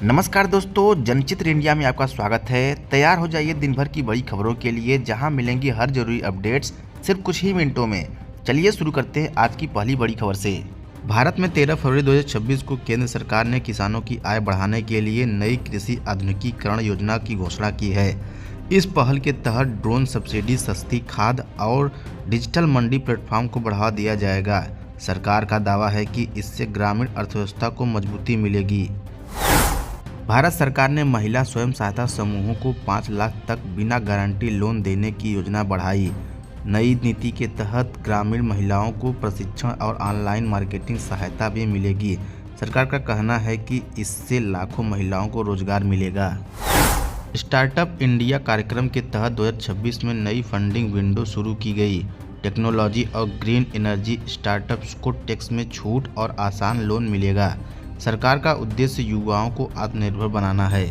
नमस्कार दोस्तों, जनचित्र इंडिया में आपका स्वागत है। तैयार हो जाइए दिन भर की बड़ी खबरों के लिए, जहां मिलेंगी हर जरूरी अपडेट्स सिर्फ कुछ ही मिनटों में। चलिए शुरू करते हैं आज की पहली बड़ी खबर से। भारत में 13 फरवरी 2026 को केंद्र सरकार ने किसानों की आय बढ़ाने के लिए नई कृषि आधुनिकीकरण योजना की घोषणा की है। इस पहल के तहत ड्रोन सब्सिडी, सस्ती खाद और डिजिटल मंडी प्लेटफॉर्म को बढ़ावा दिया जाएगा। सरकार का दावा है कि इससे ग्रामीण अर्थव्यवस्था को मजबूती मिलेगी। भारत सरकार ने महिला स्वयं सहायता समूहों को 5 लाख तक बिना गारंटी लोन देने की योजना बढ़ाई। नई नीति के तहत ग्रामीण महिलाओं को प्रशिक्षण और ऑनलाइन मार्केटिंग सहायता भी मिलेगी। सरकार का कहना है कि इससे लाखों महिलाओं को रोजगार मिलेगा। स्टार्टअप इंडिया कार्यक्रम के तहत 2026 में नई फंडिंग विंडो शुरू की गई। टेक्नोलॉजी और ग्रीन एनर्जी स्टार्टअप्स को टैक्स में छूट और आसान लोन मिलेगा। सरकार का उद्देश्य युवाओं को आत्मनिर्भर बनाना है।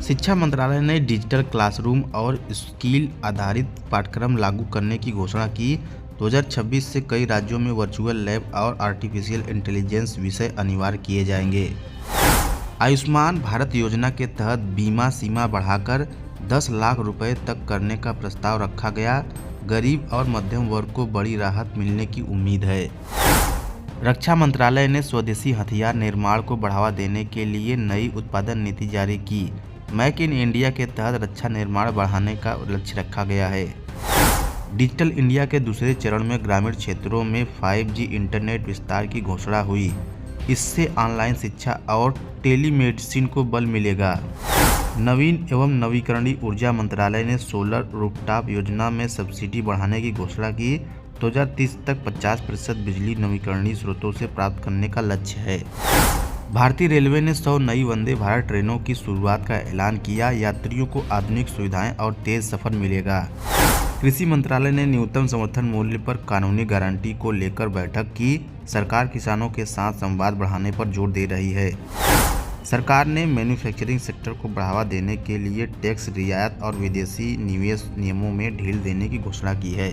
शिक्षा मंत्रालय ने डिजिटल क्लासरूम और स्किल आधारित पाठ्यक्रम लागू करने की घोषणा की। 2026 से कई राज्यों में वर्चुअल लैब और आर्टिफिशियल इंटेलिजेंस विषय अनिवार्य किए जाएंगे। आयुष्मान भारत योजना के तहत बीमा सीमा बढ़ाकर 10 लाख रुपए तक करने का प्रस्ताव रखा गया। गरीब और मध्यम वर्ग को बड़ी राहत मिलने की उम्मीद है। रक्षा मंत्रालय ने स्वदेशी हथियार निर्माण को बढ़ावा देने के लिए नई उत्पादन नीति जारी की। मेक इन इंडिया के तहत रक्षा निर्माण बढ़ाने का लक्ष्य रखा गया है। डिजिटल इंडिया के दूसरे चरण में ग्रामीण क्षेत्रों में 5G इंटरनेट विस्तार की घोषणा हुई। इससे ऑनलाइन शिक्षा और टेलीमेडिसिन को बल मिलेगा। नवीन एवं नवीकरणीय ऊर्जा मंत्रालय ने सोलर रूफटॉप योजना में सब्सिडी बढ़ाने की घोषणा की। 2030 तक 50% बिजली नवीकरणीय स्रोतों से प्राप्त करने का लक्ष्य है। भारतीय रेलवे ने 100 नई वंदे भारत ट्रेनों की शुरुआत का ऐलान किया। यात्रियों को आधुनिक सुविधाएं और तेज सफर मिलेगा। कृषि मंत्रालय ने न्यूनतम समर्थन मूल्य पर कानूनी गारंटी को लेकर बैठक की। सरकार किसानों के साथ संवाद बढ़ाने पर जोर दे रही है। सरकार ने मैन्युफैक्चरिंग सेक्टर को बढ़ावा देने के लिए टैक्स रियायत और विदेशी निवेश नियमों में ढील देने की घोषणा की है।